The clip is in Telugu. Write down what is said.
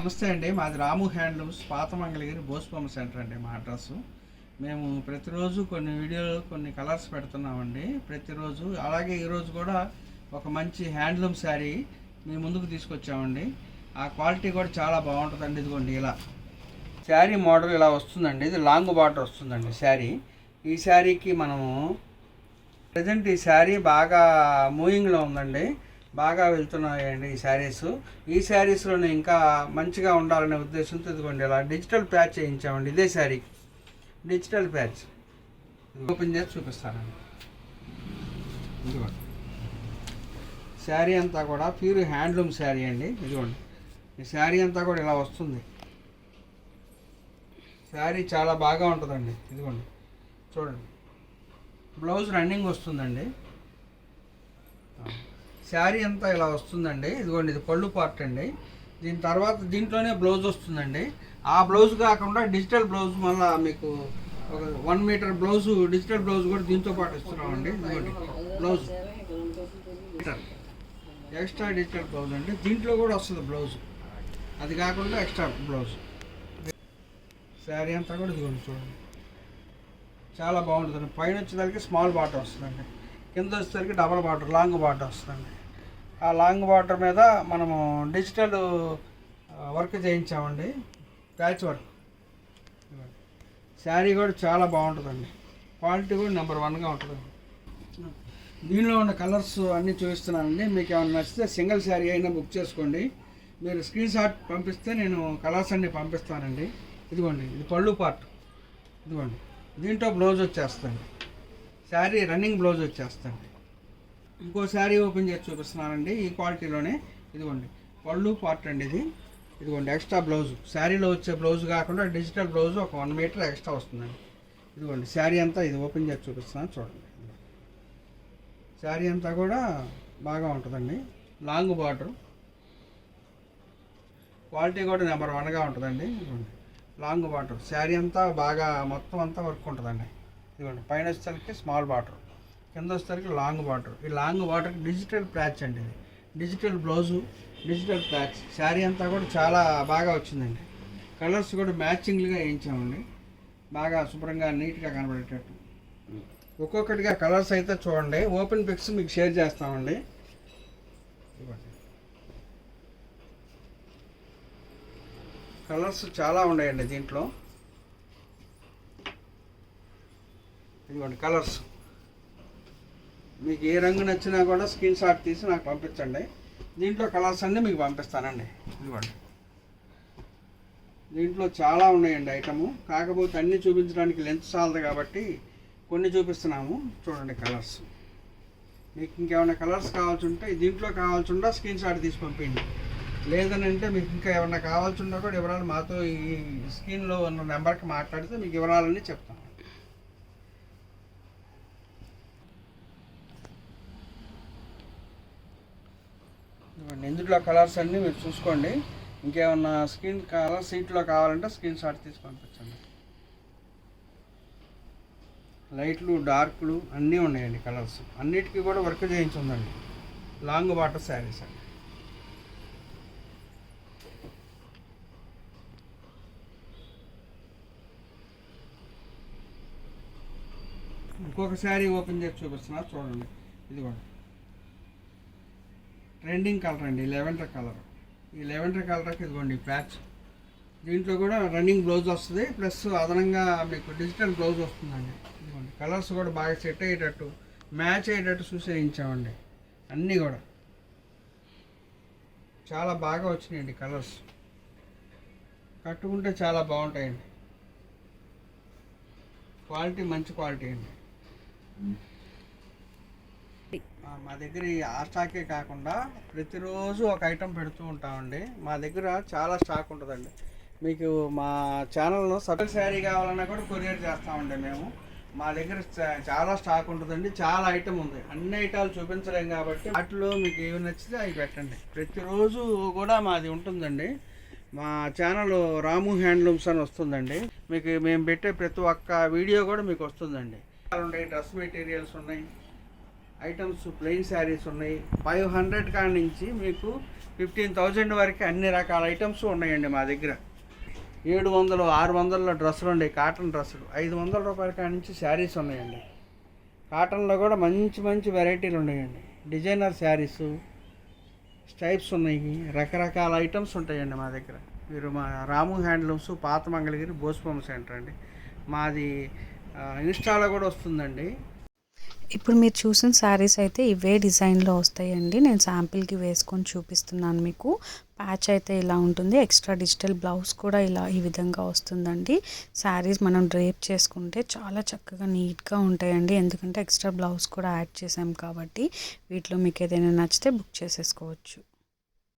నమస్తే అండి. మాది రాము హ్యాండ్లూమ్స్, పాత మంగళగిరి, బోస్బొమ్మ సెంటర్ అండి మా అడ్రస్సు. మేము ప్రతిరోజు కొన్ని వీడియోలు, కొన్ని కలర్స్ పెడుతున్నామండి ప్రతిరోజు. అలాగే ఈరోజు కూడా ఒక మంచి హ్యాండ్లూమ్ శారీ మీ ముందుకు తీసుకొచ్చామండి. ఆ క్వాలిటీ కూడా చాలా బాగుంటుందండి. ఇదిగోండి, ఇలా శారీ మోడల్ ఇలా వస్తుందండి. ఇది లాంగ్ బార్డర్ వస్తుందండి శారీ. ఈ శారీకి మనము ప్రజెంట్ ఈ శారీ బాగా మూవింగ్లో ఉందండి, బాగా వెళ్తున్నాయండి ఈ శారీస్. ఈ శారీస్లోనే ఇంకా మంచిగా ఉండాలనే ఉద్దేశంతో ఇదిగోండి ఇలా డిజిటల్ ప్యాచ్ చేయించామండి. ఇదే శారీ డిజిటల్ ప్యాచ్ ఓపెన్ చేసి చూపిస్తానండి. ఇదిగోండి, శారీ అంతా కూడా ప్యూర్ హ్యాండ్లూమ్ శారీ అండి. ఇదిగోండి, ఈ శారీ అంతా కూడా ఇలా వస్తుంది. శారీ చాలా బాగా ఉంటుందండి. ఇదిగోండి చూడండి, బ్లౌజ్ రన్నింగ్ వస్తుందండి. శారీ అంతా ఇలా వస్తుందండి. ఇదిగోండి, ఇది పళ్ళు పార్ట్ అండి. దీని తర్వాత దీంట్లోనే బ్లౌజ్ వస్తుందండి. ఆ బ్లౌజ్ కాకుండా డిజిటల్ బ్లౌజ్ మళ్ళీ మీకు ఒక 1 మీటర్ బ్లౌజు, డిజిటల్ బ్లౌజ్ కూడా దీంతో పాటు ఇస్తున్నామండి. ఇదిగోండి బ్లౌజ్ ఎక్స్ట్రా డిజిటల్ బ్లౌజ్ అండి. దీంట్లో కూడా వస్తుంది బ్లౌజ్, అది కాకుండా ఎక్స్ట్రా బ్లౌజ్. శారీ అంతా కూడా ఇదిగోండి చూడండి, చాలా బాగుంటుందండి. పైన వచ్చేసరికి స్మాల్ బార్డర్ వస్తుందండి, కింద వచ్చేసరికి డబల్ బార్డర్, లాంగ్ బార్డర్ వస్తుందండి. ఆ లాంగ్ బార్డర్ మీద మనము డిజిటల్ వర్క్ చేయించామండి, ప్యాచ్ వర్క్. శారీ కూడా చాలా బాగుంటుందండి, క్వాలిటీ కూడా నెంబర్ 1గా ఉంటుందండి. దీనిలో ఉన్న కలర్స్ అన్నీ చూపిస్తున్నానండి. మీకు ఏమైనా నచ్చితే సింగిల్ శారీ అయినా బుక్ చేసుకోండి. మీరు స్క్రీన్ షాట్ పంపిస్తే నేను కలర్స్ అన్నీ పంపిస్తానండి. ఇదిగోండి, ఇది పళ్ళు పార్ట్. ఇదిగోండి, దీంట్లో బ్లౌజ్ వచ్చేస్తుంది, శారీ రన్నింగ్ బ్లౌజ్ వచ్చేస్తుంది. ఇంకో శారీ ఓపెన్ చేసి చూపిస్తున్నానండి ఈ క్వాలిటీలోనే. ఇదిగోండి పళ్ళు పార్ట్ అండి ఇది. ఇదిగోండి ఎక్స్ట్రా బ్లౌజు, శారీలో వచ్చే బ్లౌజ్ కాకుండా డిజిటల్ బ్లౌజ్ ఒక 1 మీటర్ ఎక్స్ట్రా వస్తుందండి. ఇదిగోండి శారీ అంతా ఇది ఓపెన్ చేసి చూపిస్తున్నాను చూడండి. శారీ అంతా కూడా బాగా ఉంటుందండి, లాంగ్ బార్డర్, క్వాలిటీ కూడా నెంబర్ 1గా ఉంటుందండి. ఇదిగోండి లాంగ్ బార్డర్, శారీ అంతా బాగా మొత్తం అంతా వర్క్ ఉంటుందండి. ఇదిగోండి పైన వచ్చేసరికి స్మాల్ బార్డర్, కింద వచ్చేసరికి లాంగ్ బార్డర్. ఈ లాంగ్ బార్డర్ డిజిటల్ ప్యాచ్ అండి, ఇది digital blouse, digital patch. Sari అంతా కూడా చాలా బాగా వచ్చిందండి. కలర్స్ కూడా మ్యాచింగ్లుగా వేయించామండి, బాగా శుభ్రంగా నీట్గా కనబడేటట్టు. ఒక్కొక్కటిగా కలర్స్ అయితే చూడండి, ఓపెన్ పిక్స్ మీకు షేర్ చేస్తామండి. కలర్స్ చాలా ఉన్నాయండి దీంట్లో. ఇదిగోండి కలర్స్, మీకు ఏ రంగు నచ్చినా కూడా స్క్రీన్ షాట్ తీసి నాకు పంపించండి. దీంట్లో కలర్స్ అన్నీ మీకు పంపిస్తానండి. ఇదిగోండి, దీంట్లో చాలా ఉన్నాయండి ఐటము, కాకపోతే అన్నీ చూపించడానికి లెంత్ చాలదు కాబట్టి కొన్ని చూపిస్తున్నాము. చూడండి కలర్స్, మీకు ఇంకేమైనా కలర్స్ కావాల్సి ఉంటే దీంట్లో కావాల్సి ఉంటే స్క్రీన్ షాట్ తీసి పంపించండి. లేదని అంటే మీకు ఇంకా ఏమన్నా కావాల్సి ఉన్నా కూడా వివరాలు మాతో ఈ స్క్రీన్లో ఉన్న నెంబర్కి మాట్లాడితే మీకు వివరాలన్నీ చెప్తాం. ఇందులో కలర్స్ అన్నీ మీరు చూసుకోండి. ఇంకేమన్నా స్క్రీన్ కలర్ సీట్లో కావాలంటే స్క్రీన్ షాట్ తీసి పంపించండి. లైట్లు, డార్క్లు అన్నీ ఉన్నాయండి కలర్స్. అన్నిటికీ కూడా వర్క్ చేయించి ఉందండి. లాంగ్ బార్డర్ శారీస్ అండి. ఇంకొక శారీ ఓపెన్ చేసి చూపిస్తున్నా చూడండి. ఇదిగోండి ట్రెండింగ్ కలర్ అండి, లెవెండర్ కలర్. ఈ లెవెండర్ కలర్కి ఇదిగోండి ప్యాచ్. దీంట్లో కూడా రన్నింగ్ బ్లౌజ్ వస్తుంది, ప్లస్ అదనంగా మీకు డిజిటల్ బ్లౌజ్ వస్తుందండి. ఇదిగోండి కలర్స్ కూడా బాగా సెట్ అయ్యేటట్టు, మ్యాచ్ అయ్యేటట్టు చూసి వేయించామండి. అన్నీ కూడా చాలా బాగా వచ్చినాయండి కలర్స్, కట్టుకుంటే చాలా బాగుంటాయండి. క్వాలిటీ మంచి క్వాలిటీ అండి. మా దగ్గర ఈ ఆ స్టాకే కాకుండా ప్రతిరోజు ఒక ఐటెం పెడుతూ ఉంటామండి. మా దగ్గర చాలా స్టాక్ ఉంటుందండి. మీకు మా ఛానల్లో సపరేట్ శారీ కావాలన్నా కూడా కొరియర్ చేస్తామండి మేము. మా దగ్గర చాలా స్టాక్ ఉంటుందండి, చాలా ఐటెం ఉంది. అన్ని ఐటాలు చూపించలేం కాబట్టి వాటిలో మీకు ఏమి నచ్చితే అవి పెట్టండి. ప్రతిరోజు కూడా మాది ఉంటుందండి. మా ఛానల్ రాము హ్యాండ్లూమ్స్ అని వస్తుందండి. మీకు మేము పెట్టే ప్రతి ఒక్క వీడియో కూడా మీకు వస్తుందండి. డ్రెస్ మెటీరియల్స్ ఉన్నాయి, ఐటమ్స్ ప్లెయిన్ శారీస్ ఉన్నాయి. 500 కాడ నుంచి మీకు 15,000 వరకు అన్ని రకాల ఐటమ్స్ ఉన్నాయండి మా దగ్గర. 700 600లో డ్రెస్సులు ఉన్నాయి, కాటన్ డ్రెస్సులు. 500 రూపాయల కాడ నుంచి శారీస్ ఉన్నాయండి. కాటన్లో కూడా మంచి మంచి వెరైటీలు ఉన్నాయండి. డిజైనర్ శారీసు, స్టైప్స్ ఉన్నాయి, రకరకాల ఐటమ్స్ ఉంటాయండి మా దగ్గర. మీరు మా రాము హ్యాండ్లూమ్స్, పాత మంగళగిరి, బోస్బొమ్మ సెంటర్ అండి. మాది ఇన్స్టాలో కూడా వస్తుందండి. ఇప్పుడు మీరు చూసిన శారీస్ అయితే ఇవే డిజైన్లో వస్తాయండి. నేను శాంపిల్కి వేసుకొని చూపిస్తున్నాను మీకు. ప్యాచ్ అయితే ఇలా ఉంటుంది. ఎక్స్ట్రా డిజిటల్ బ్లౌజ్ కూడా ఇలా ఈ విధంగా వస్తుందండి. శారీస్ మనం డ్రేప్ చేసుకుంటే చాలా చక్కగా నీట్గా ఉంటాయండి. ఎందుకంటే ఎక్స్ట్రా బ్లౌజ్ కూడా యాడ్ చేసాం కాబట్టి. వీటిలో మీకు ఏదైనా నచ్చితే బుక్ చేసేసుకోవచ్చు.